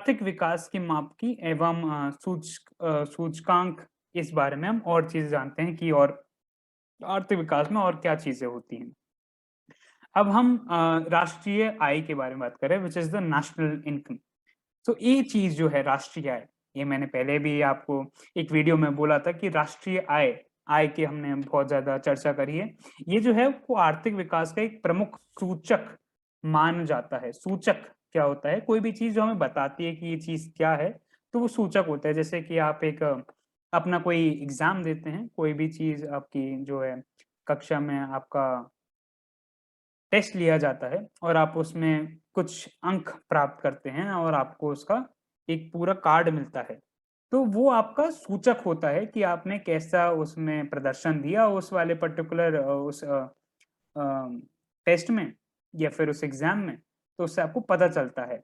आर्थिक विकास की माप की एवं सूचकांक इस बारे में हम और चीज़ जानते हैं कि और आर्थिक विकास में और क्या चीज़ें होती हैं। अब हम राष्ट्रीय आय के बारे में बात करें which is the national income. तो ये चीज़ जो है राष्ट्रीय आय, ये मैंने पहले भी आपको एक वीडियो में बोला था कि राष्ट्रीय आय की हमने बहुत ज़्यादा चर्चा करी है। ये जो है वो आर्थिक विकास का एक प्रमुख सूचक माना जाता है। सूचक क्या होता है? कोई भी चीज़ जो हमें बताती है कि ये चीज़ क्या है, तो वो सूचक होता है। जैसे कि आप एक अपना कोई एग्ज़ाम देते हैं, कोई भी चीज़ आपकी जो है कक्षा में आपका टेस्ट लिया जाता है और आप उसमें कुछ अंक प्राप्त करते हैं और आपको उसका एक पूरा कार्ड मिलता है। तो वो आपका सूचक होता है कि आपने कैसा उसमें प्रदर्शन दिया उस वाले पर्टिकुलर टेस्ट में या फिर उस एग्ज़ाम में। तो उससे आपको पता चलता है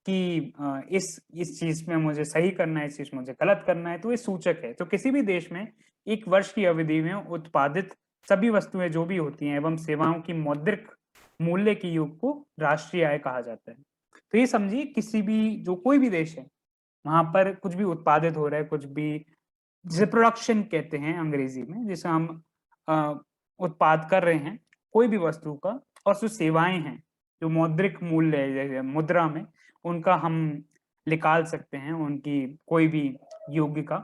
कि इस चीज़ में मुझे सही करना है, इस चीज़ में मुझे गलत करना है, तो ये सूचक है। तो किसी भी देश में 1 वर्ष की अवधि में उत्पादित सभी वस्तुएँ जो भी होती हैं एवं सेवाओं की मौद्रिक मूल्य के योग को राष्ट्रीय आय कहा जाता है। तो ये समझिए किसी भी जो कोई भी देश है, वहाँ पर कुछ भी उत्पादित हो रहा है, कुछ भी जिसे प्रोडक्शन कहते हैं अंग्रेज़ी में, जिसे हम अ, उत्पाद कर रहे हैं, कोई भी वस्तु का और जो सेवाएँ हैं, जो मौद्रिक मूल्य है जैसे मुद्रा में, उनका हम निकाल सकते हैं, उनकी कोई भी योग्य का,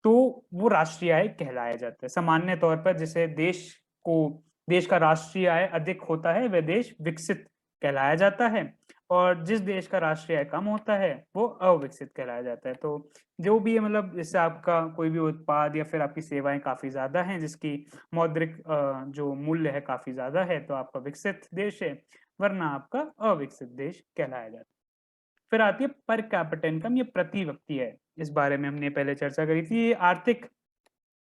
तो वो राष्ट्रीय आय कहलाया जाता है। सामान्य तौर पर जिसे देश का राष्ट्रीय आय अधिक होता है, वह देश विकसित कहलाया जाता है और जिस देश का राष्ट्रीय आय कम होता है, वो अविकसित कहलाया जाता है। तो जो भी है मतलब जैसे आपका कोई भी उत्पाद या फिर आपकी सेवाएँ काफ़ी ज़्यादा हैं, जिसकी मौद्रिक जो मूल्य है काफ़ी ज़्यादा है, तो आपका विकसित देश है, वरना आपका अविकसित देश कहलाया जाता है। फिर आती है पर कैपिटा इनकम, ये प्रति व्यक्ति है। इस बारे में हमने पहले चर्चा करी थी। ये आर्थिक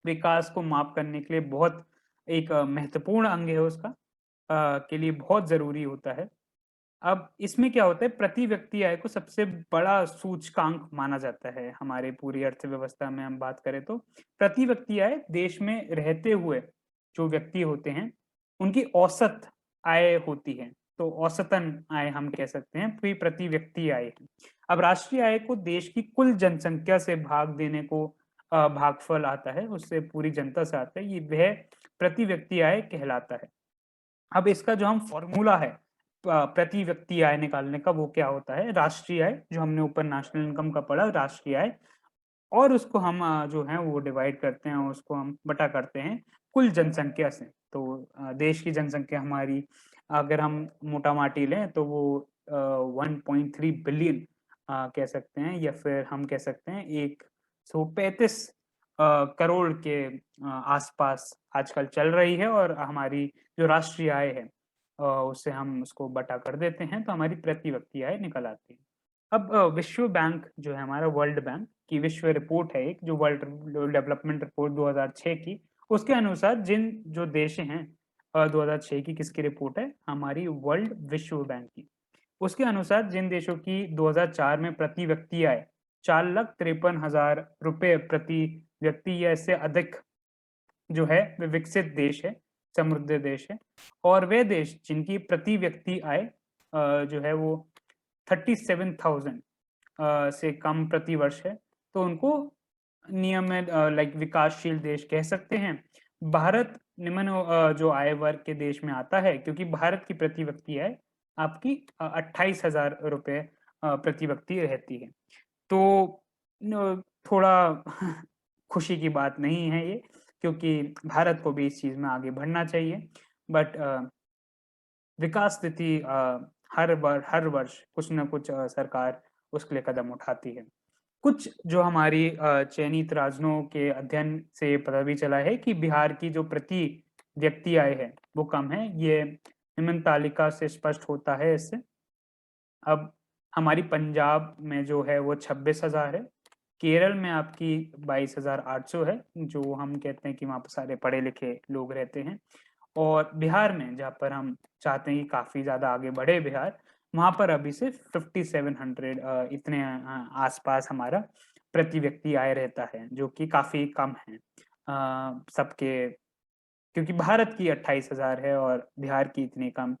विकास को माप करने के लिए बहुत एक महत्वपूर्ण अंग है उसका के लिए बहुत ज़रूरी होता है। अब इसमें क्या होता है प्रति व्यक्ति आय को सबसे बड़ा सूचकांक माना जाता है हमारे पूरी अर्थव्यवस्था में हम बात करें तो। प्रति व्यक्ति आय देश में रहते हुए जो व्यक्ति होते हैं, उनकी औसत आय होती है। तो औसतन आय हम कह सकते हैं, तो ये प्रति व्यक्ति आय है। अब राष्ट्रीय आय को देश की कुल जनसंख्या से भाग देने को भागफल आता है, उससे पूरी जनता से आता है, ये वह प्रति व्यक्ति आय कहलाता है। अब इसका जो हम फ़ॉर्मूला है प्रति व्यक्ति आय निकालने का वो क्या होता है राष्ट्रीय आय जो हमने ऊपर नेशनल इनकम का पढ़ा राष्ट्रीय आय और उसको हम जो है वो डिवाइड करते हैं उसको हम बटा करते हैं कुल जनसंख्या से। तो देश की जनसंख्या हमारी अगर हम मोटा-माटी लें तो वो 1.3 बिलियन कह सकते हैं या फिर हम कह सकते हैं 135 करोड़ के आस-पास आजकल चल रही है और हमारी जो राष्ट्रीय आय है उससे हम उसको बटा कर देते हैं तो हमारी प्रति व्यक्ति आय निकल आती है। अब विश्व बैंक जो है हमारा वर्ल्ड बैंक की विश्व रिपोर्ट है एक जो वर्ल्ड डेवलपमेंट रिपोर्ट 2006 की, उसके अनुसार जिन जो देश हैं 2006 की किसकी रिपोर्ट है? हमारी वर्ल्ड विश्व बैंक की। उसके अनुसार जिन देशों की 2004 में प्रति व्यक्ति आय 4,53,000 रुपए प्रति व्यक्ति या इससे अधिक जो है वे विकसित देश है, समृद्ध देश है और वे देश जिनकी प्रति व्यक्ति आय जो है वो 37,000 से कम प्रति वर्ष है, तो उनको नियमित लाइक विकासशील देश कह सकते हैं। भारत निम्न जो आय वर्ग के देश में आता है क्योंकि भारत की प्रति व्यक्ति आय आपकी 28,000 रुपए प्रति व्यक्ति रहती है। तो न थोड़ा खुशी की बात नहीं है ये, क्योंकि भारत को भी इस चीज़ में आगे बढ़ना चाहिए। बट विकास स्थिति हर वर्ष कुछ न कुछ सरकार उसके लिए कदम उठाती है। कुछ जो हमारी चयनित राज्यों के अध्ययन से ये पता भी चला है कि बिहार की जो प्रति व्यक्ति आय है, वो कम है। ये निम्न तालिका से स्पष्ट होता है इससे। अब हमारी पंजाब में जो है वो 26,000 है, केरल में आपकी 22,800 है, जो हम कहते हैं कि वहाँ पे सारे पढ़े-लिखे लोग रहते हैं और बिहार में जहाँ पर हम चाहते हैं कि काफ़ी ज़्यादा आगे बढ़े बिहार, वहाँ पर अभी सिर्फ 5700 इतने आस-पास हमारा प्रति व्यक्ति आय रहता है, जो कि काफ़ी कम है। सबके क्योंकि भारत की 28,000 है और बिहार की इतनी कम।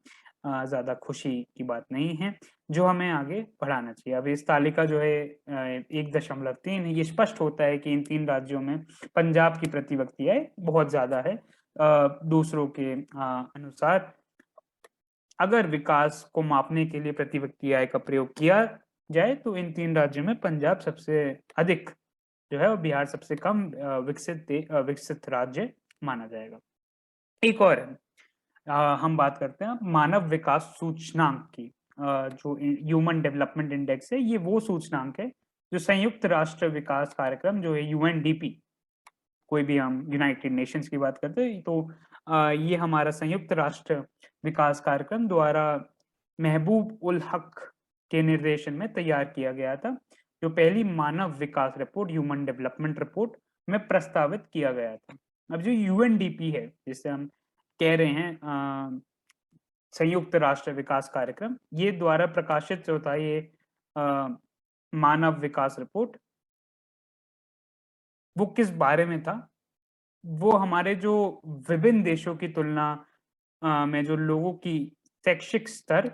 ज़्यादा खुशी की बात नहीं है, जो हमें आगे बढ़ाना चाहिए। अब इस तालिका जो है 1.3 ये स्पष्ट होता है कि इन 3 राज्यों में पंजाब की प्रति व्यक्ति आय बहुत ज़्यादा है। दूसरों के अनुसार अगर विकास को मापने के लिए प्रति व्यक्ति आय का प्रयोग किया जाए तो इन 3 राज्यों में पंजाब सबसे अधिक जो है और बिहार सबसे कम विकसित राज्य माना जाएगा। एक और है हम बात करते हैं मानव विकास सूचकांक की। जो ह्यूमन डेवलपमेंट इंडेक्स है, ये वो सूचकांक है जो संयुक्त राष्ट्र विकास कार्यक्रम जो है यूएनडीपी, कोई भी हम यूनाइटेड नेशंस की बात करते हैं तो ये हमारा संयुक्त राष्ट्र विकास कार्यक्रम द्वारा महबूब उल हक के निर्देशन में तैयार किया गया था, जो पहली मानव विकास रिपोर्ट ह्यूमन डेवलपमेंट रिपोर्ट में प्रस्तावित किया गया था। अब जो यूएनडीपी है, जिसे हम कह रहे हैं संयुक्त राष्ट्र विकास कार्यक्रम, ये द्वारा प्रकाशित जो था ये अ, मानव विकास रिपोर्ट, वो किस बारे में था? वो हमारे जो विभिन्न देशों की तुलना में जो लोगों की शैक्षिक स्तर,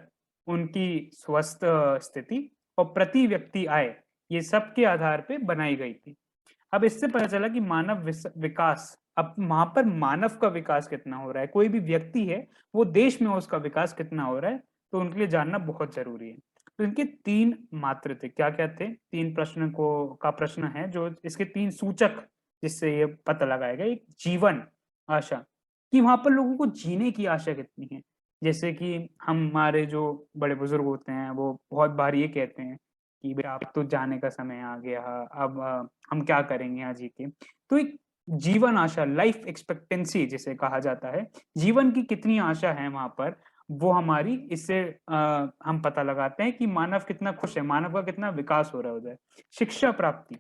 उनकी स्वस्थ स्थिति और प्रति व्यक्ति आय, ये सब के आधार पे बनाई गई थी। अब इससे पता चला कि मानव विकास, अब वहाँ पर मानव का विकास कितना हो रहा है, कोई भी व्यक्ति है, वो देश में उसका विकास कितना हो रहा है, तो उनके लिए जानना बहुत ज़रूरी है। तो इनके 3 मात्र थे, क्या-क्या थे? 3 प्रश्न का प्रश्न है जो इसके 3 सूचक जिससे ये पता लगाया गया। एक जीवन आशा, कि वहाँ पर लोगों को जीने की आशा कितनी है। जैसे कि हमारे जो बड़े-बुजुर्ग होते हैं, वो बहुत बार ये कहते हैं कि बेटा अब तो जाने का समय आ गया, अब हम क्या करेंगे यहाँ जी के। तो एक जीवन आशा, लाइफ एक्सपेक्टेंसी जिसे कहा जाता है, जीवन की कितनी आशा है वहाँ पर, वो हमारी इससे हम पता लगाते हैं कि मानव कितना खुश है, मानव का कितना विकास हो रहा है उधर। शिक्षा प्राप्ति,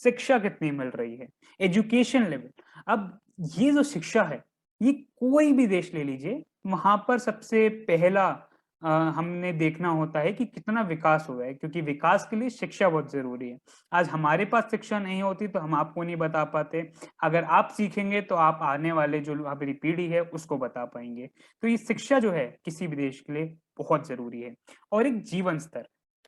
शिक्षा कितनी मिल रही है, एजुकेशन लेवल। अब ये जो शिक्षा है, ये कोई भी देश ले लीजिए, वहाँ पर सबसे पहला हमने देखना होता है कि कितना विकास हुआ है, क्योंकि विकास के लिए शिक्षा बहुत ज़रूरी है। आज हमारे पास शिक्षा नहीं होती तो हम आपको नहीं बता पाते, अगर आप सीखेंगे तो आप आने वाले जो हमारी पीढ़ी है उसको बता पाएँगे। तो ये शिक्षा जो है किसी भी देश के लिए बहुत ज़रूरी है। और एक जीवन स्तर,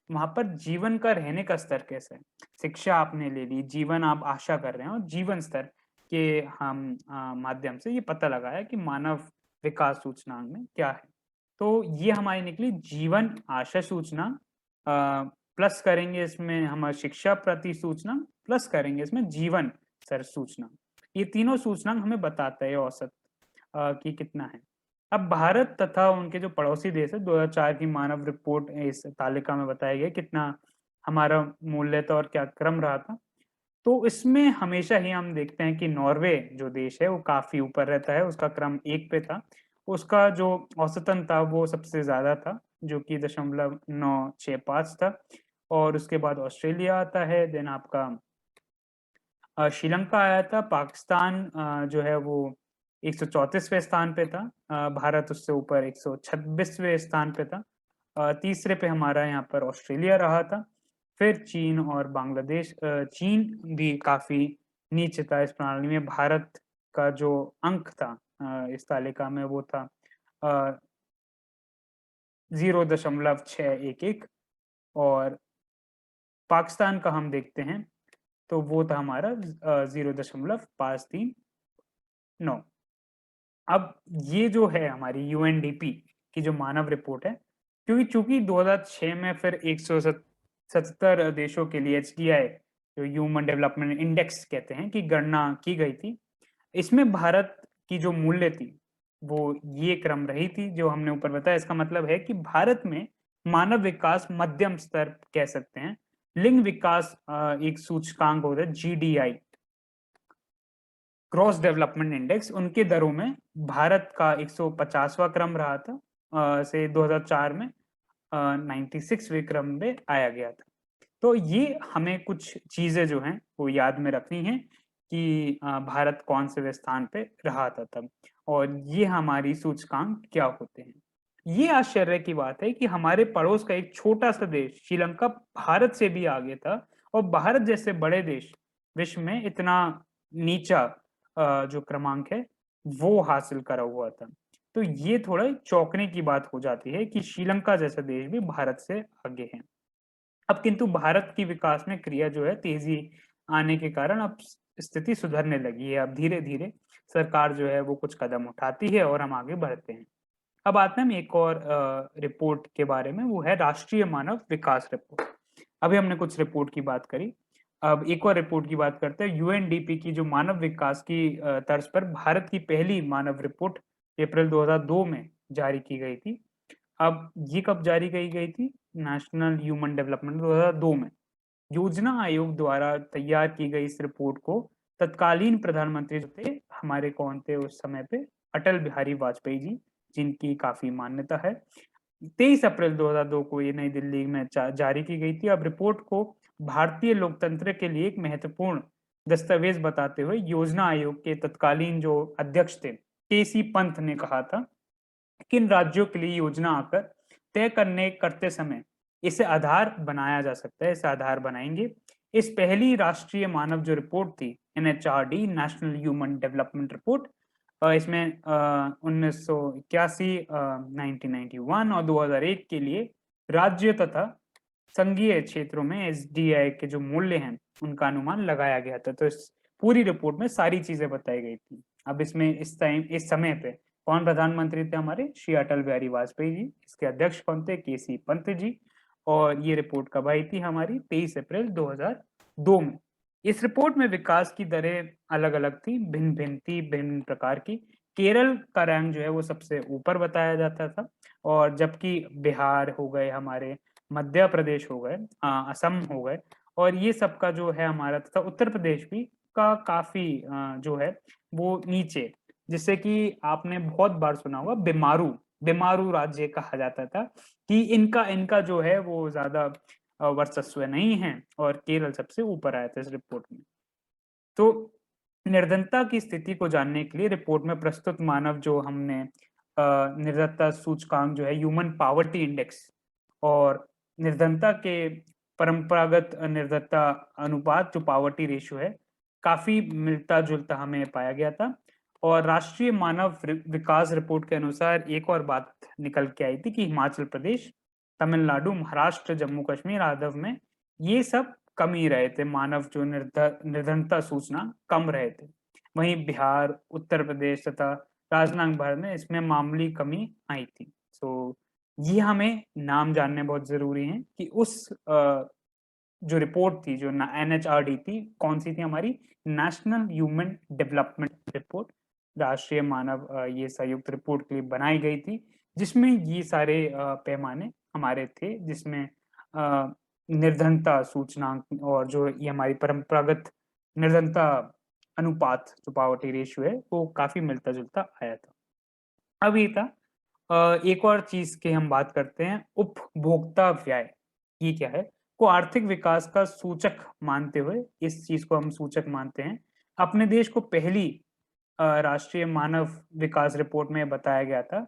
वहाँ पर जीवन का रहने का स्तर कैसा है? शिक्षा आपने ले ली, जीवन आप आशा कर रहे हैं और जीवन स्तर के हम माध्यम से ये पता लगाया कि मानव विकास सूचकांक में क्या है। तो ये हमारी निकली जीवन आशा सूचकांक, प्लस करेंगे इसमें हम शिक्षा प्रति सूचकांक, प्लस करेंगे इसमें जीवन स्तर सूचकांक। ये तीनों सूचकांक हमें बताता है औसत कि कितना है। अब भारत तथा उनके जो पड़ोसी देश है, 2004 की मानव रिपोर्ट इस तालिका में बताया गया कितना हमारा मूल्य था और क्या क्रम रहा था। तो इसमें हमेशा ही हम देखते हैं कि नॉर्वे जो देश है वो काफ़ी ऊपर रहता है, उसका क्रम 1 पे था। उसका जो औसतन था वो सबसे ज़्यादा था, जो कि 0.965 था। और उसके बाद ऑस्ट्रेलिया आता है, देन आपका श्रीलंका आया था, पाकिस्तान जो है वो 134वें स्थान पे था, भारत उससे ऊपर 126वें स्थान पे था। तीसरे पे हमारा यहाँ पर ऑस्ट्रेलिया रहा था, फिर चीन और बांग्लादेश। चीन भी काफ़ी नीचे था इस प्रणाली में, भारत का जो अंक था इस तालिका में वो था 0.611 और पाकिस्तान का हम देखते हैं तो वो था हमारा 0.539। अब ये जो है हमारी यूएनडीपी की जो मानव रिपोर्ट है, क्योंकि चूँकि 2006 में फिर 177 देशों के लिए एचडीआई जो ह्यूमन डेवलपमेंट इंडेक्स कहते हैं कि गणना की गई थी। इसमें भारत की जो मूल्य थी, वो ये क्रम रही थी जो हमने ऊपर बताया। इसका मतलब है कि भारत में मानव विकास मध्यम स्तर कह सकते हैं। लिंग विकास एक सूचकांक होता है जीडीआई, ग्रॉस डेवलपमेंट इंडेक्स, उनके दरों में भारत का 150वां क्रम रहा था से 2004 में 96वें क्रम में आया गया था। तो ये हमें कुछ चीज़ें जो हैं वो याद में रखनी है कि भारत कौन-से स्थान पे रहा था तब और ये हमारी सूचकांक क्या होते हैं। ये आश्चर्य की बात है कि हमारे पड़ोस का एक छोटा-सा देश श्रीलंका भारत से भी आगे था और भारत जैसे बड़े देश विश्व में इतना नीचा जो क्रमांक है वो हासिल करा हुआ था। तो ये थोड़ा चौंकने की बात हो जाती है कि श्रीलंका जैसा देश भी भारत से आगे है। अब किंतु भारत की विकास में क्रिया जो है तेजी आने के कारण अब स्थिति सुधरने लगी है। अब धीरे-धीरे सरकार जो है वो कुछ कदम उठाती है और हम आगे बढ़ते हैं। अब आते हैं हम एक और रिपोर्ट के बारे में, वो है राष्ट्रीय मानव विकास रिपोर्ट। अभी हमने कुछ रिपोर्ट की बात करी, अब एक और रिपोर्ट की बात करते हैं। यूएनडीपी की जो मानव विकास की तर्ज पर भारत की पहली मानव रिपोर्ट अप्रैल 2002 में जारी की गई थी। अब ये कब जारी की गई थी? नेशनल ह्यूमन डेवलपमेंट 2002 में। योजना आयोग द्वारा तैयार की गई इस रिपोर्ट को तत्कालीन प्रधानमंत्री जो थे, हमारे कौन थे उस समय पे? अटल बिहारी वाजपेयी जी, जिनकी काफ़ी मान्यता है। 23 अप्रैल 2002 को ये नई दिल्ली में जारी की गई थी। अब रिपोर्ट को भारतीय लोकतंत्र के लिए एक महत्वपूर्ण दस्तावेज बताते हुए योजना आयोग के तत्कालीन जो अध्यक्ष थे, केसी पंत ने कहा था, किन राज्यों के लिए योजना आकर तय करते समय इसे आधार बनाया जा सकता है, इसे आधार बनाएंगे। इस पहली राष्ट्रीय मानव जो रिपोर्ट थी, एनएचआरडी नेशनल ह्यूमन डेवलपमेंट रिपोर्ट, इसमें 1981 1991 और 2001 के लिए राज्य तथा संघीय क्षेत्रों में एसडीआई के जो मूल्य हैं उनका अनुमान लगाया गया था। तो इस पूरी रिपोर्ट में सारी चीजें बताई गई थी। अब इसमें इस समय पे कौन प्रधानमंत्री थे? हमारे श्री अटल बिहारी वाजपेयी जी। इसके अध्यक्ष कौन थे? केसी पंत जी। और ये रिपोर्ट कब आई थी? हमारी 23 अप्रैल 2002 में। इस रिपोर्ट में विकास की दरें अलग-अलग थी, भिन्न-भिन्न थी, भिन्न प्रकार की। केरल का रैंक जो है वो सबसे ऊपर बताया जाता था, और जबकि बिहार हो गए हमारे, मध्य प्रदेश हो गए, असम हो गए, और ये सब का जो है हमारा तथा उत्तर प्रदेश भी का काफ़ी जो है वो नीचे, जिससे कि आपने बहुत बार सुना होगा बीमारू, बीमारू राज्य कहा जाता था कि इनका इनका जो है वो ज़्यादा वर्चस्व नहीं है, और केरल सबसे ऊपर आया था इस रिपोर्ट में। तो निर्धनता की स्थिति को जानने के लिए रिपोर्ट में प्रस्तुत मानव जो हमने निर्धनता सूचकांक जो है ह्यूमन पॉवर्टी इंडेक्स, और निर्धनता के परंपरागत निर्धनता अनुपात जो पॉवर्टी रेशियो है, काफ़ी मिलता-जुलता हमें पाया गया था। और राष्ट्रीय मानव विकास रिपोर्ट के अनुसार एक और बात निकल के आई थी कि हिमाचल प्रदेश, तमिलनाडु, महाराष्ट्र, जम्मू कश्मीर आदि में ये सब कम ही रहे थे, मानव जो निर्धनता सूचना कम रहे थे। वहीं बिहार, उत्तर प्रदेश तथा राजनांग भर में इसमें मामूली कमी आई थी। सो ये हमें नाम जानने बहुत ज़रूरी हैं कि उस जो रिपोर्ट थी, जो ना एनएचआरडी थी, कौन-सी थी हमारी? नेशनल ह्यूमन डेवलपमेंट रिपोर्ट, राष्ट्रीय मानव ये संयुक्त रिपोर्ट के लिए बनाई गई थी, जिसमें ये सारे पैमाने हमारे थे, जिसमें निर्धनता सूचकांक और जो ये हमारी परंपरागत निर्धनता अनुपात जो पॉवर्टी रेशियो है, वो काफ़ी मिलता-जुलता आया था। अब ये था एक और चीज़ की हम बात करते हैं, उपभोक्ता व्यय। ये क्या है? को आर्थिक विकास का सूचक मानते हुए, इस चीज़ को हम सूचक मानते हैं। अपने देश को पहली राष्ट्रीय मानव विकास रिपोर्ट में बताया गया था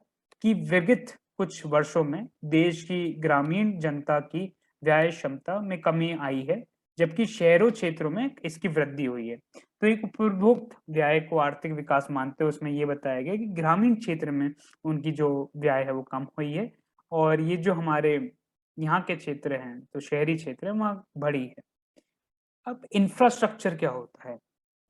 कि विगत कुछ वर्षों में देश की ग्रामीण जनता की व्यय क्षमता में कमी आई है, जबकि शहरों क्षेत्रों में इसकी वृद्धि हुई है। तो एक उपभोक्त व्यय को आर्थिक विकास मानते हुए उसमें ये बताया गया कि ग्रामीण क्षेत्र में उनकी जो व्यय है वो कम हुई है, और ये जो हमारे यहाँ के क्षेत्र हैं, तो शहरी क्षेत्र है, वहाँ बढ़ी है। अब इंफ्रास्ट्रक्चर क्या होता है?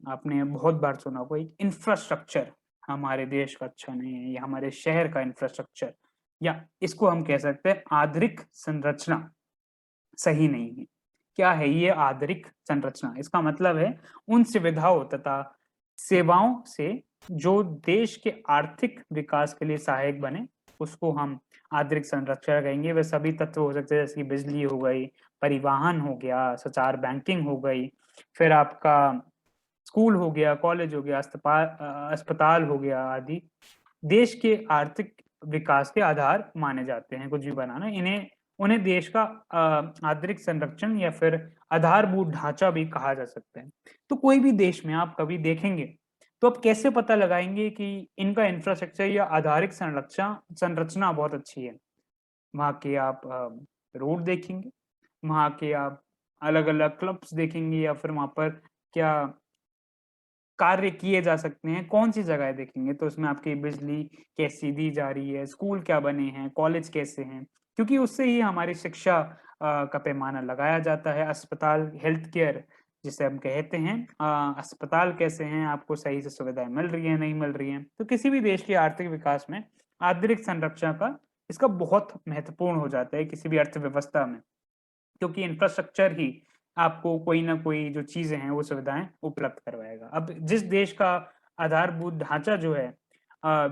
आपने बहुत बार सुना होगा, एक इंफ्रास्ट्रक्चर हमारे देश का अच्छा नहीं है, या हमारे शहर का इंफ्रास्ट्रक्चर, या इसको हम कह सकते हैं आधुनिक संरचना सही नहीं है। क्या है ये आधुनिक संरचना? इसका मतलब है उन सुविधाओं तथा सेवाओं से जो देश के आर्थिक विकास के लिए सहायक बने, उसको हम आधुनिक संरचना कहेंगे। वे सभी तत्व हो सकते हैं, जैसे कि बिजली हो गई, परिवहन हो गया, संचार बैंकिंग हो गई, फिर आपका स्कूल हो गया, कॉलेज हो गया, अस्पताल हो गया आदि। देश के आर्थिक विकास के आधार माने जाते हैं, कुछ भी बनाना। उन्हें देश का आंतरिक संरक्षण या फिर आधारभूत ढांचा भी कहा जा सकता है। तो कोई भी देश में आप कभी देखेंगे, तो आप कैसे पता लगाएँगे कि इनका इंफ्रास्ट्रक्चर या आधारिक संरक्षण संरचना बहुत अच्छी है? वहाँ के आप रोड देखेंगे, वहाँ के आप अलग-अलग क्लब्स देखेंगे, या फिर वहाँ पर क्या कार्य किए जा सकते हैं, कौन-सी जगह देखेंगे? तो उसमें आपकी बिजली कैसी दी जा रही है, स्कूल क्या बने हैं, कॉलेज कैसे हैं? क्योंकि उससे ही हमारी शिक्षा का पैमाना लगाया जाता है। अस्पताल, हेल्थ केयर जिसे हम कहते हैं, अस्पताल कैसे हैं, आपको सही से सुविधाएँ मिल रही हैं, नहीं मिल रही हैं। तो किसी भी देश के आर्थिक विकास में आंतरिक संरचना का इसका बहुत महत्वपूर्ण हो जाता है किसी भी अर्थव्यवस्था में। क्योंकि इंफ्रास्ट्रक्चर ही आपको कोई ना कोई जो चीज़ें हैं, वो सुविधाएँ उपलब्ध करवाएगा। अब जिस देश का आधारभूत ढाँचा जो है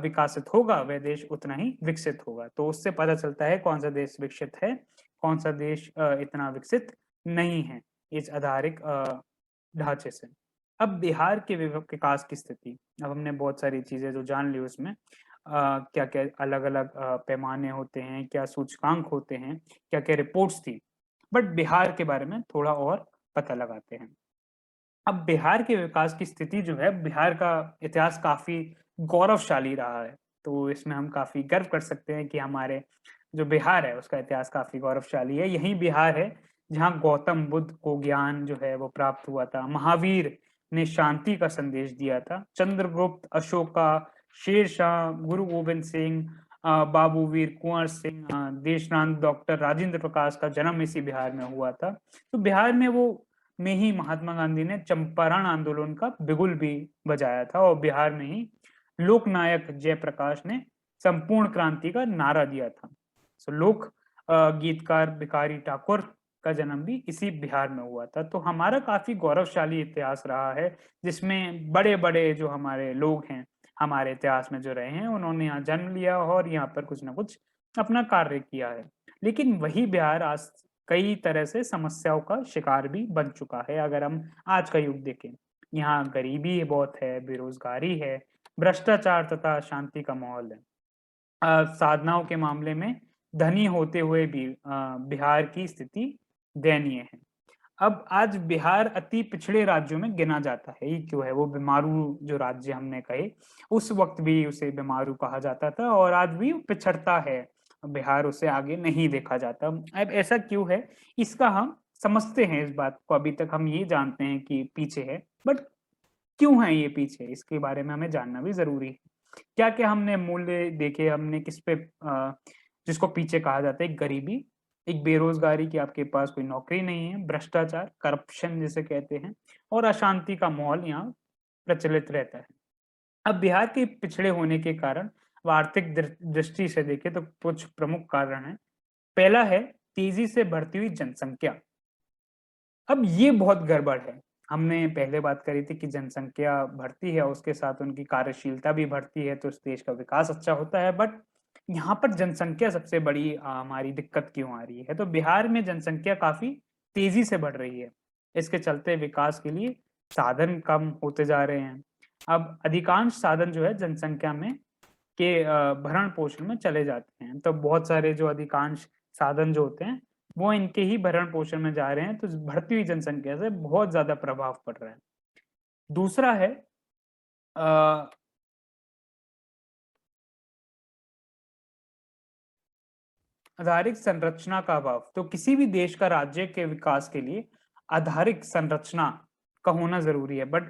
विकसित होगा, वह देश उतना ही विकसित होगा। तो उससे पता चलता है कौन-सा देश विकसित है, कौन-सा देश इतना विकसित नहीं है, इस आधारिक ढाँचे से। अब बिहार के विकास की स्थिति, अब हमने बहुत सारी चीज़ें जो जान ली उसमें क्या-क्या अलग-अलग पैमाने होते हैं, क्या सूचकांक होते हैं, क्या-क्या रिपोर्ट्स थी। बट बिहार के बारे में थोड़ा और पता लगाते हैं। अब बिहार के विकास की स्थिति जो है, बिहार का इतिहास काफ़ी गौरवशाली रहा है। तो इसमें हम काफ़ी गर्व कर सकते हैं कि हमारे जो बिहार है, उसका इतिहास काफ़ी गौरवशाली है। यही बिहार है, जहाँ गौतम बुद्ध को ज्ञान जो है वो प्राप्त हुआ था। महावीर ने शांति का संदेश दिया था। चंद्रगुप्त, अशोका, शेरशाह, गुरु गोविंद सिंह, बाबू वीर कुँवर सिंह, देशनाथ डॉक्टर राजेंद्र प्रकाश का जन्म इसी बिहार में हुआ था। तो बिहार में ही महात्मा गांधी ने चंपारण आंदोलन का बिगुल भी बजाया था और बिहार में ही लोकनायक जयप्रकाश ने संपूर्ण क्रांति का नारा दिया था। सो लोक गीतकार भिखारी ठाकुर का जन्म भी इसी बिहार में हुआ था। तो हमारा काफी गौरवशाली इतिहास रहा है, जिसमें बड़े-बड़े जो हमारे लोग हैं, हमारे इतिहास में जो रहे हैं, उन्होंने यहाँ जन्म लिया और यहाँ पर कुछ ना कुछ अपना कार्य किया है। लेकिन वही बिहार आज कई तरह से समस्याओं का शिकार भी बन चुका है। अगर हम आज का युग देखें, यहाँ गरीबी बहुत है, बेरोजगारी है, भ्रष्टाचार तथा शांति का माहौल है। साधनाओं के मामले में धनी होते हुए भी बिहार की स्थिति दयनीय है। अब आज बिहार अति पिछड़े राज्यों में गिना जाता है। ये क्यों है? वो बीमारू जो राज्य हमने कहे, उस वक़्त भी उसे बीमारू कहा जाता था और आज भी पिछड़ता है। बिहार उसे आगे नहीं देखा जाता। अब ऐसा क्यों है? इसका हम समझते हैं इस बात को, अभी तक हम ये जानते हैं कि पीछे है, बट क्यों है ये पीछे? इसके बारे में हमें जानना भी ज़रूरी है। क्या-क्या हमने मूल्य देखे, हमने किस पे जिसको पीछे कहा जाता है, गरीबी, एक बेरोज़गारी कि आपके पास कोई नौकरी नहीं है, भ्रष्टाचार, करप्शन जिसे कहते हैं और अशांति का माहौल यहाँ प्रचलित रहता है। अब बिहार के पिछड़े होने के कारण व आर्थिक दृष्टि से देखें तो कुछ प्रमुख कारण हैं। पहला है तेज़ी से बढ़ती हुई जनसंख्या। अब ये बहुत गड़बड़ है। हमने पहले बात करी थी कि जनसंख्या बढ़ती है, उसके साथ उनकी कार्यशीलता भी बढ़ती है, तो उस देश का विकास अच्छा होता है। बट यहाँ पर जनसंख्या सबसे बड़ी हमारी दिक्कत क्यों आ रही है? तो बिहार में जनसंख्या काफ़ी तेज़ी से बढ़ रही है। इसके चलते विकास के लिए साधन कम होते जा रहे हैं। अब अधिकांश साधन जो है जनसंख्या में के भरण-पोषण में चले जाते हैं। तो बहुत सारे जो अधिकांश साधन जो होते हैं, वो इनके ही भरण-पोषण में जा रहे हैं, तो बढ़ती हुई जनसंख्या से बहुत ज़्यादा प्रभाव पड़ रहा है। दूसरा है अ, आधारिक संरचना का अभाव। तो किसी भी देश का राज्य के विकास के लिए आधारिक संरचना का होना ज़रूरी है, बट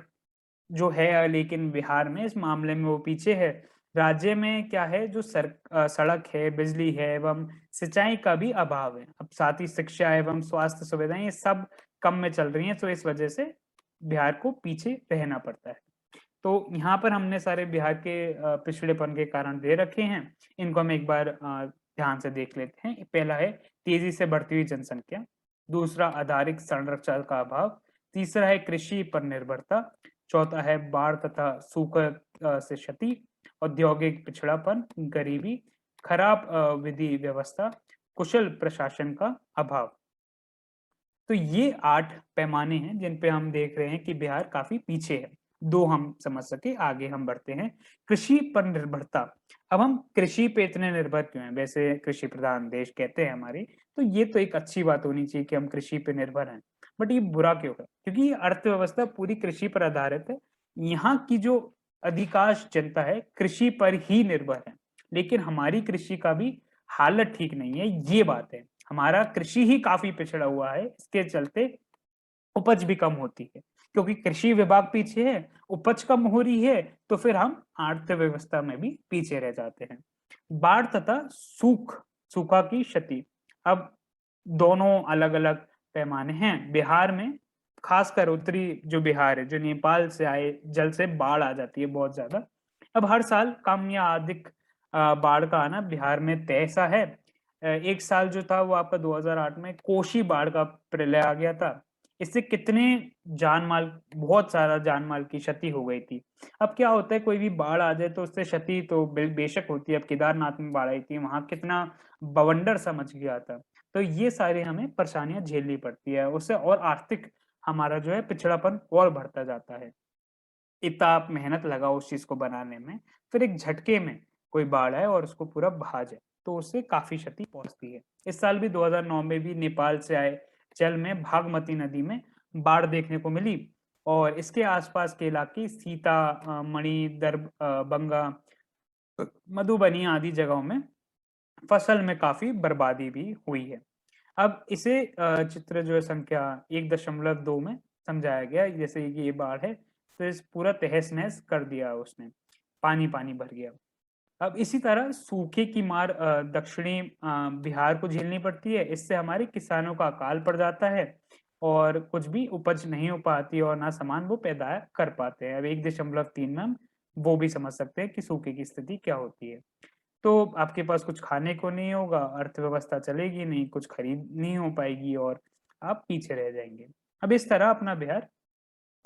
जो है लेकिन बिहार में इस मामले में वो पीछे है। राज्य में क्या है जो सड़क है, बिजली है एवं सिंचाई का भी अभाव है। अब साथ ही शिक्षा एवं स्वास्थ्य सुविधाएँ ये सब कम में चल रही हैं, तो इस वजह से बिहार को पीछे रहना पड़ता है। तो यहाँ पर हमने सारे बिहार के पिछड़ेपन के कारण दे रखे हैं। इनको हम एक बार ध्यान से देख लेते हैं। पहला है तेज़ी से बढ़ती हुई जनसंख्या, दूसरा आधारिक संरक्षण का अभाव, तीसरा है कृषि पर निर्भरता, चौथा है बाढ़ तथा सूखा से क्षति, औद्योगिक पिछड़ापन, गरीबी, खराब विधि व्यवस्था, कुशल प्रशासन का अभाव। तो ये 8 पैमाने हैं जिन पे हम देख रहे हैं कि बिहार काफ़ी पीछे है। 2 हम समझ सके, आगे हम बढ़ते हैं। कृषि पर निर्भरता। अब हम कृषि पे इतने निर्भर क्यों हैं? वैसे कृषि प्रधान देश कहते हैं हमारी, तो ये तो एक अच्छी बात होनी चाहिए कि हम कृषि पे निर्भर हैं। बट ये बुरा क्यों है? क्योंकि ये अर्थव्यवस्था पूरी कृषि पर आधारित है। यहाँ की जो अधिकांश जनता है, कृषि पर ही निर्भर है। लेकिन हमारी कृषि का भी हालत ठीक नहीं है, ये बात है। हमारा कृषि ही काफ़ी पिछड़ा हुआ है, इसके चलते उपज भी कम होती है। क्योंकि कृषि विभाग पीछे है, उपज कम हो रही है, तो फिर हम अर्थव्यवस्था में भी पीछे रह जाते हैं। बाढ़ तथा सूखा की क्षति। अब दोनों अलग-अलग पैमाने हैं। बिहार में खासकर उत्तरी जो बिहार है, जो नेपाल से आए जल से बाढ़ आ जाती है बहुत ज़्यादा। अब हर साल कम या अधिक बाढ़ का आना बिहार में तय सा है। एक साल जो था वो आपका 2008 में कोसी बाढ़ का प्रलय आ गया था। इससे कितने जान-माल बहुत सारा जान-माल की क्षति हो गई थी। अब क्या होता है कोई भी बाढ़ आ जाए तो उससे क्षति तो बेशक होती है। अब केदारनाथ में बाढ़ आई थी, वहाँ कितना बवंडर सा मच गया था। तो ये सारी हमें परेशानियाँ झेलनी पड़ती है। उससे और आर्थिक हमारा जो है पिछड़ापन और बढ़ता जाता है। इतना आप मेहनत लगाओ उस चीज़ को बनाने में, फिर एक झटके में कोई बाढ़ आए और उसको पूरा बहा जाए, तो उससे काफ़ी क्षति पहुँचती है। इस साल भी 2009 में भी नेपाल से आए जल में बागमती नदी में बाढ़ देखने को मिली और इसके आसपास के इलाके मणि, बंगा, मधुबनी आदि जगहों में फसल में काफ़ी बर्बादी भी हुई है। अब इसे चित्र जो है संख्या 1.2 में समझाया गया है, जैसे कि ये बाढ़ है, तो इस पूरा तहस-नहस कर दिया उसने, पानी-पानी भर गया। अब इसी तरह सूखे की मार दक्षिणी बिहार को झेलनी पड़ती है, इससे हमारे किसानों का अकाल पड़ जाता है और कुछ भी उपज नहीं हो पाती और ना सामान वो पैदा कर पाते हैं। अब 1.3 में हम वो भी समझ सकते हैं कि सूखे की स्थिति क्या होती है। तो आपके पास कुछ खाने को नहीं होगा, अर्थव्यवस्था चलेगी नहीं, कुछ खरीद नहीं हो पाएगी और आप पीछे रह जाएँगे। अब इस तरह अपना बिहार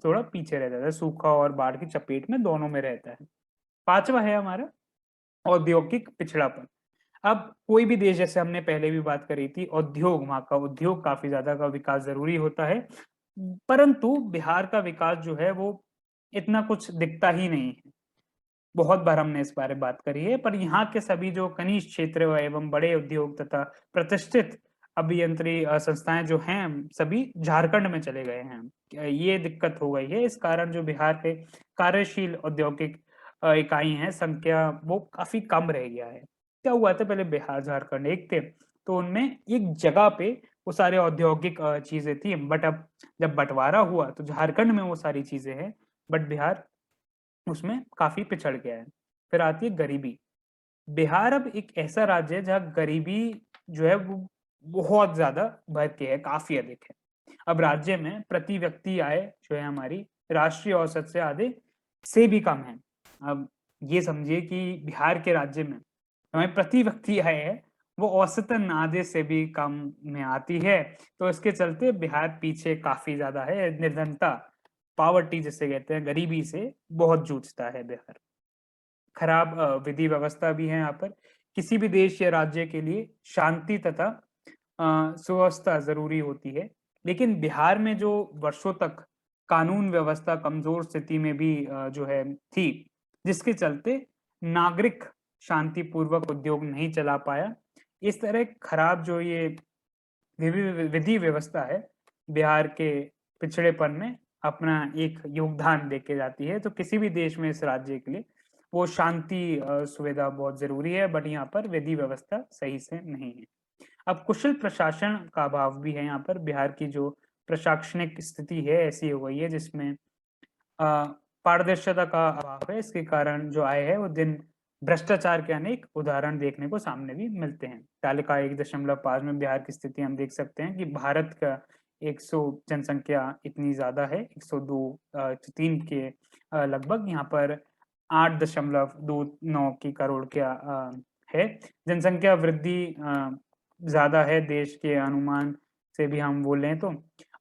थोड़ा पीछे रह जाता है, सूखा और बाढ़ की चपेट में दोनों में रहता है। 5वां है हमारा औद्योगिक पिछड़ापन। अब कोई भी देश जैसे हमने पहले भी बात करी थी उद्योग वहाँ का उद्योग काफ़ी ज़्यादा का विकास ज़रूरी होता है। परंतु बिहार का विकास जो है वो इतना कुछ दिखता ही नहीं है। बहुत बार हमने इस बारे में बात करी है, पर यहाँ के सभी जो खनिज क्षेत्र एवं बड़े उद्योग तथा प्रतिष्ठित अभियंत्रीय संस्थाएँ जो हैं, सभी झारखंड में चले गए हैं। ये दिक्कत हो गई है, इस कारण जो बिहार के कार्यशील औद्योगिक इकाई हैं, संख्या वो काफ़ी कम रह गया है। क्या हुआ था पहले बिहार, झारखंड एक थे, तो उनमें एक जगह पे वो सारे औद्योगिक चीज़ें थी, बट अब जब बँटवारा हुआ, तो झारखंड में वो सारी चीज़ें हैं, बट बिहार उसमें काफ़ी पिछड़ गया है। फिर आती है गरीबी। बिहार अब एक ऐसा राज्य है जहाँ गरीबी जो है वो बहुत ज़्यादा भर के है, काफ़ी अधिक है। अब राज्य में प्रति व्यक्ति आय जो है हमारी राष्ट्रीय औसत से आधे से भी कम है। अब ये समझिए कि बिहार के राज्य में हमें प्रति व्यक्ति आय है, वो औसतन आधे से भी कम में आती है। तो इसके चलते बिहार पीछे काफ़ी ज़्यादा है, निर्धनता, पॉवर्टी जिसे कहते हैं, गरीबी से बहुत जूझता है बिहार। खराब विधि व्यवस्था भी है यहाँ पर। किसी भी देश या राज्य के लिए शांति तथा सुव्यवस्था ज़रूरी होती है। लेकिन बिहार में जो वर्षों तक कानून व्यवस्था कमज़ोर स्थिति में भी जो है थी, जिसके चलते नागरिक शांतिपूर्वक उद्योग नहीं चला पाया। इस तरह खराब जो ये विधि व्यवस्था है, बिहार के पिछड़ेपन में अपना एक योगदान देके जाती है। तो किसी भी देश में इस राज्य के लिए वो शांति सुविधा बहुत ज़रूरी है, बट यहाँ पर विधि व्यवस्था सही से नहीं है। अब कुशल प्रशासन का अभाव भी है यहाँ पर। बिहार की जो प्रशासनिक स्थिति है ऐसी हो गई है जिसमें अ, पारदर्शिता का अभाव है। इसके कारण जो आय है वो दिन भ्रष्टाचार के अनेक उदाहरण देखने को सामने भी मिलते हैं। तालिका 1.5 में बिहार की स्थिति हम देख सकते हैं कि भारत का 100 जनसंख्या इतनी ज़्यादा है, 102 3 के लगभग यहाँ पर 8.29 की करोड़ है। जनसंख्या वृद्धि ज़्यादा है देश के अनुमान से भी हम बोलें तो।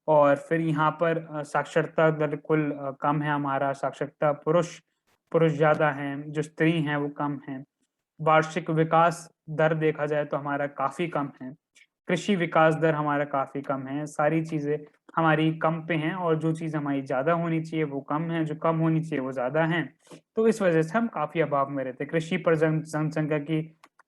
और फिर यहाँ पर साक्षरता दर कुल कम है हमारा, साक्षरता पुरुष पुरुष ज़्यादा हैं, जो स्त्री हैं वो कम हैं। वार्षिक विकास दर देखा जाए तो हमारा काफ़ी कम है। कृषि विकास दर हमारा काफ़ी कम है, सारी चीज़ें हमारी कम पे हैं और जो चीज़ हमारी ज़्यादा होनी चाहिए वो कम है, जो कम होनी चाहिए वो ज़्यादा हैं। तो इस वजह से हम काफ़ी अभाव में रहते हैं। कृषि पर जनसंख्या की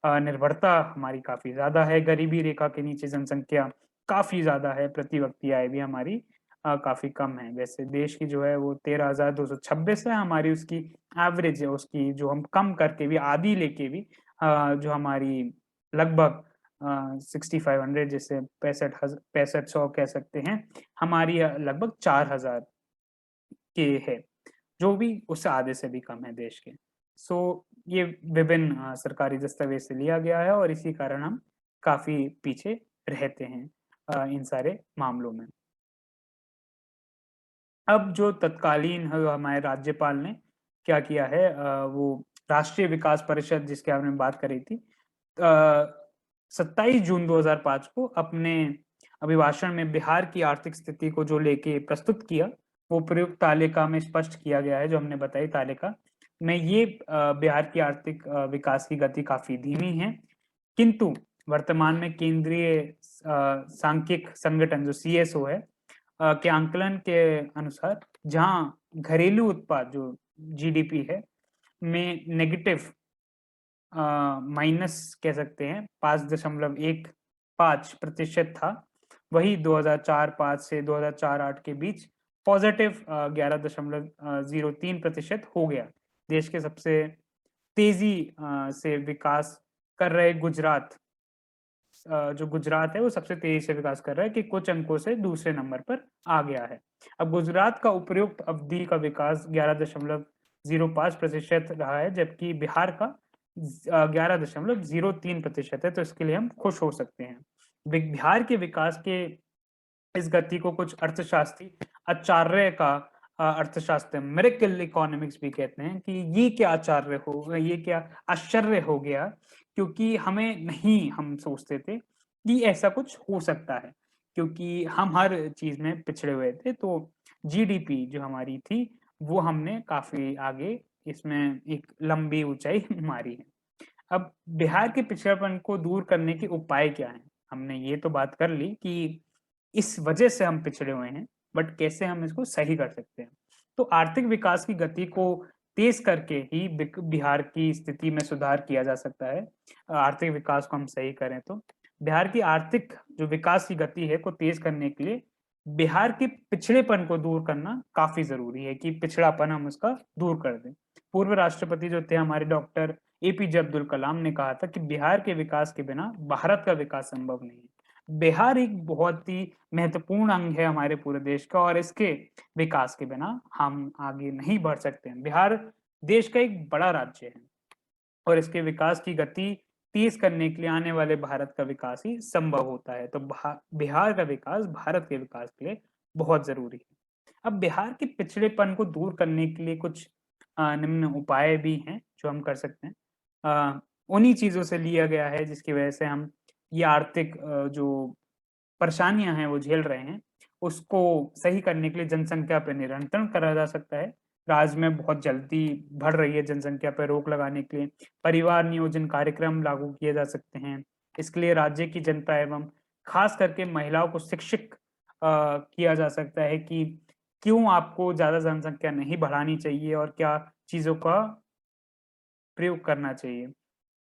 निर्भरता हमारी काफ़ी ज़्यादा है, गरीबी रेखा के नीचे जनसंख्या काफ़ी ज़्यादा है, प्रति व्यक्ति आय भी हमारी काफ़ी कम है। वैसे देश की जो है वो 13,226 है, हमारी उसकी एवरेज है, उसकी जो हम कम करके भी आधी लेके भी जो हमारी लगभग 6500 जिसे 65 100 कह सकते हैं, हमारी लगभग 4000 के है, जो भी उससे आधे से भी कम है देश के। ये विभिन्न सरकारी दस्तावेज से लिया गया है और इसी कारण हम काफ़ी पीछे रहते हैं इन सारे मामलों में। अब जो तत्कालीन हमारे राज्यपाल ने क्या किया है, वो राष्ट्रीय विकास परिषद जिसकी आपने बात करी थी, 27 जून 2005 को अपने अभिभाषण में बिहार की आर्थिक स्थिति को जो लेके प्रस्तुत किया, वो प्रयुक्त तालिका में स्पष्ट किया गया है, जो हमने बताई तालिका में ये बिहार की आर्थिक विकास की गति काफ़ी धीमी है। किंतु वर्तमान में केंद्रीय सांख्यिक संगठन जो सीएसओ है के आंकलन के अनुसार जहाँ घरेलू उत्पाद जो जीडीपी है में नेगेटिव माइनस कह सकते हैं 5.15% था, वही 2004-5 से 2004-8 के बीच पॉजिटिव 11.03% हो गया। देश के सबसे तेजी से विकास कर रहे गुजरात, जो गुजरात है वो सबसे तेजी से विकास कर रहा है कि कुछ अंकों से दूसरे नंबर पर आ गया है। अब गुजरात का उपयुक्त अवधि का विकास 11.05% रहा है, जबकि बिहार का 11.03% है, तो इसके लिए हम खुश हो सकते हैं। बिहार के विकास के इस गति को कुछ अर्थशास्त्री आचार्य का अर्थशास्त्र मिरेकल इकोनॉमिक्स भी कहते हैं कि ये क्या आश्चर्य हो गया, क्योंकि हम सोचते थे कि ऐसा कुछ हो सकता है, क्योंकि हम हर चीज में पिछड़े हुए थे। तो जीडीपी जो हमारी थी वो हमने काफी आगे इसमें एक लंबी ऊंचाई मारी है। अब बिहार के पिछड़ापन को दूर करने के उपाय क्या हैं? हमने ये तो बात कर ली कि इस वजह से हम पिछड़े हुए हैं, बट कैसे हम इसको सही कर सकते हैं? तो आर्थिक विकास की गति को तेज करके ही बिहार की स्थिति में सुधार किया जा सकता है। आर्थिक विकास को हम सही करें तो बिहार की आर्थिक जो विकास की गति है को तेज करने के लिए बिहार के पिछड़ेपन को दूर करना काफी जरूरी है कि पिछड़ापन हम उसका दूर कर दें। पूर्व राष्ट्रपति जो थे हमारे डॉक्टर एपीजे अब्दुल कलाम ने कहा था कि बिहार के विकास के बिना भारत का विकास संभव नहीं है। बिहार एक बहुत ही महत्वपूर्ण अंग है हमारे पूरे देश का और इसके विकास के बिना हम आगे नहीं बढ़ सकते हैं। बिहार देश का एक बड़ा राज्य है और इसके विकास की गति तेज करने के लिए आने वाले भारत का विकास ही संभव होता है। तो बिहार का विकास भारत के विकास के लिए बहुत जरूरी है। अब बिहार के पिछड़ेपन को दूर करने के लिए कुछ निम्न उपाय भी हैं जो हम कर सकते हैं। उन्हीं चीजों से लिया गया है जिसकी वजह से हम ये आर्थिक जो परेशानियां हैं वो झेल रहे हैं, उसको सही करने के लिए जनसंख्या पे नियंत्रण करा जा सकता है। राज्य में बहुत जल्दी बढ़ रही है जनसंख्या पर रोक लगाने के लिए परिवार नियोजन कार्यक्रम लागू किए जा सकते हैं। इसके लिए राज्य की जनता एवं खास करके महिलाओं को शिक्षित किया जा सकता है कि क्यों आपको ज्यादा जनसंख्या नहीं बढ़ानी चाहिए और क्या चीजों का प्रयोग करना चाहिए।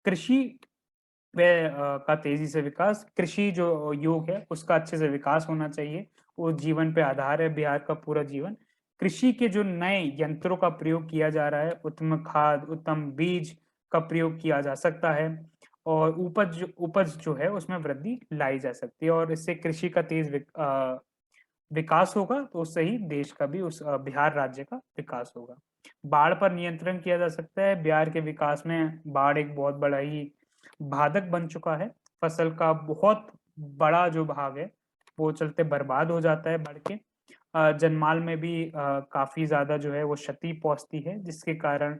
कृषि का तेजी से विकास, कृषि जो योग है उसका अच्छे से विकास होना चाहिए। वो जीवन पे आधार है बिहार का पूरा जीवन। कृषि के जो नए यंत्रों का प्रयोग किया जा रहा है, उत्तम खाद, उत्तम बीज का प्रयोग किया जा सकता है और उपज जो है उसमें वृद्धि लाई जा सकती है और इससे कृषि का विकास होगा तो उससे ही देश का भी बिहार राज्य का विकास होगा। बाढ़ पर नियंत्रण किया जा सकता है। बिहार के विकास में बाढ़ एक बहुत बड़ा ही बाधक बन चुका है। फसल का बहुत बड़ा जो भाग है वो चलते बर्बाद हो जाता है बढ़ के। जनमाल में भी काफी ज्यादा जो है वो क्षति पहुंचती है, जिसके कारण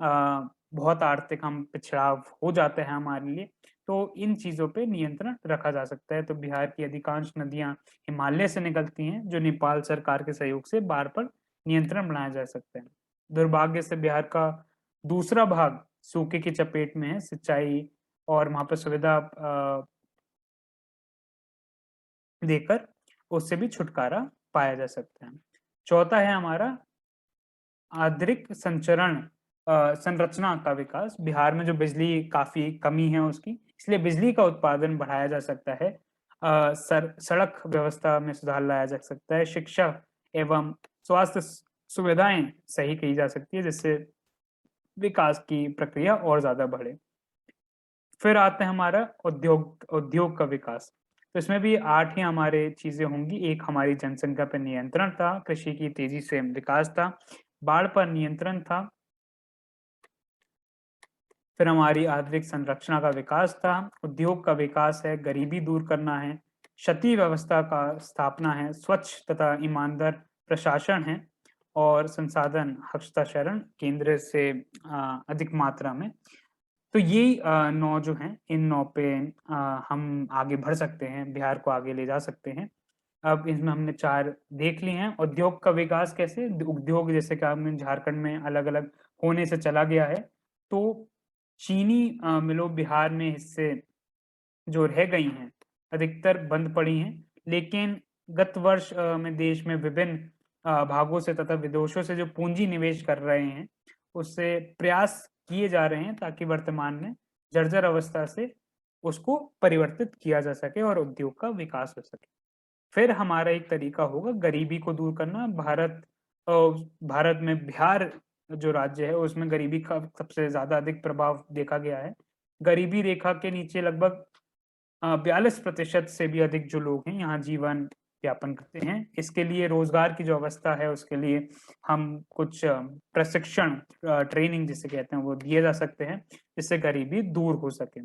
बहुत आर्थिक हम पिछड़ाव हो जाते हैं हमारे लिए। तो इन चीजों पे नियंत्रण रखा जा सकता है। तो बिहार की अधिकांश नदियां हिमालय से निकलती हैं, जो नेपाल सरकार के सहयोग से बाढ़ पर नियंत्रण बनाया जा सकता है। दुर्भाग्य से बिहार का दूसरा भाग सूखे की चपेट में है। सिंचाई और वहाँ पे सुविधा देकर उससे भी छुटकारा पाया जा सकता है। चौथा है हमारा आधुनिक संरचना का विकास। बिहार में जो बिजली काफी कमी है उसकी, इसलिए बिजली का उत्पादन बढ़ाया जा सकता है। सड़क व्यवस्था में सुधार लाया जा सकता है। शिक्षा एवं स्वास्थ्य सुविधाएं सही की जा सकती है, जिससे विकास की प्रक्रिया और ज्यादा बढ़े। फिर आता है हमारा उद्योग उद्योग का विकास। तो इसमें भी 8 ही हमारे चीज़ें होंगी। एक हमारी जनसंख्या पे नियंत्रण था, कृषि की तेज़ी से विकास था, बाढ़ पर नियंत्रण था, फिर हमारी आर्थिक संरचना का विकास था, उद्योग का विकास है, गरीबी दूर करना है, क्षति व्यवस्था का स्थापना है, स्वच्छ तथा ईमानदार प्रशासन है और संसाधन हस्तांतरण केंद्र से अधिक मात्रा में। तो ये 9 जो हैं, इन 9 पे हम आगे बढ़ सकते हैं, बिहार को आगे ले जा सकते हैं। अब इसमें हमने 4 देख लिए हैं। उद्योग का विकास कैसे? उद्योग जैसे कि हमने झारखंड में अलग-अलग होने से चला गया है, तो चीनी मिलों बिहार में हिस्से जो रह गई हैं, अधिकतर बंद पड़ी हैं। लेकिन गत वर्ष में देश में विभिन्न भागों से तथा विदेशों से जो पूंजी निवेश कर रहे हैं, उससे प्रयास किए जा रहे हैं ताकि वर्तमान में जर्जर अवस्था से उसको परिवर्तित किया जा सके और उद्योग का विकास हो सके। फिर हमारा एक तरीका होगा गरीबी को दूर करना। अ, भारत में बिहार जो राज्य है उसमें गरीबी का सबसे ज़्यादा अधिक प्रभाव देखा गया है। गरीबी रेखा के नीचे लगभग 42% से भी अधिक जो लोग हैं यहाँ जीवन यापन करते हैं। इसके लिए रोज़गार की जो अवस्था है उसके लिए हम कुछ प्रशिक्षण ट्रेनिंग जिसे कहते हैं वो दिए जा सकते हैं, जिससे गरीबी दूर हो सके।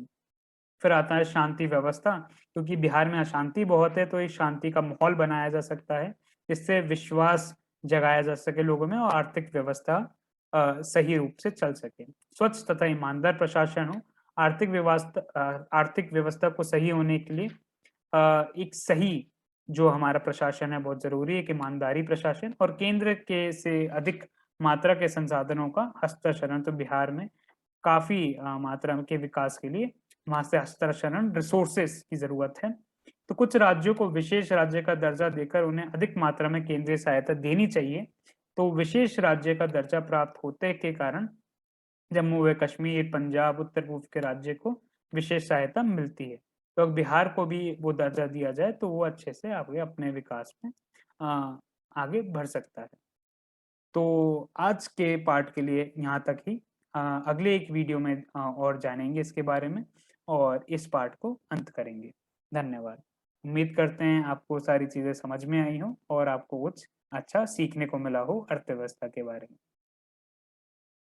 फिर आता है शांति व्यवस्था, क्योंकि बिहार में अशांति बहुत है, तो इस शांति का माहौल बनाया जा सकता है, जिससे विश्वास जगाया जा सके लोगों में और आर्थिक व्यवस्था सही रूप से चल सके। स्वच्छ तथा ईमानदार प्रशासन हो, आर्थिक व्यवस्था को सही होने के लिए एक सही जो हमारा प्रशासन है बहुत ज़रूरी है, एक ईमानदारी प्रशासन और केंद्र के से अधिक मात्रा के संसाधनों का हस्तांतरण तो बिहार में काफ़ी मात्रा के विकास के लिए वहाँ से हस्तांतरण रिसोर्सेस की ज़रूरत है। तो कुछ राज्यों को विशेष राज्य का दर्जा देकर उन्हें अधिक मात्रा में केंद्रीय सहायता देनी चाहिए। तो विशेष राज्य का दर्जा प्राप्त होने के कारण जम्मू व कश्मीर, पंजाब, उत्तर पूर्व के राज्य को विशेष सहायता मिलती है। तो अब बिहार को भी वो दर्जा दिया जाए तो वो अच्छे से आगे अपने विकास में अ, आगे बढ़ सकता है। तो आज के पार्ट के लिए यहाँ तक ही। अगले एक वीडियो में और जानेंगे इसके बारे में और इस पार्ट को अंत करेंगे। धन्यवाद। उम्मीद करते हैं आपको सारी चीज़ें समझ में आई हों और आपको कुछ अच्छा सीखने को मिला हो अर्थव्यवस्था के बारे में।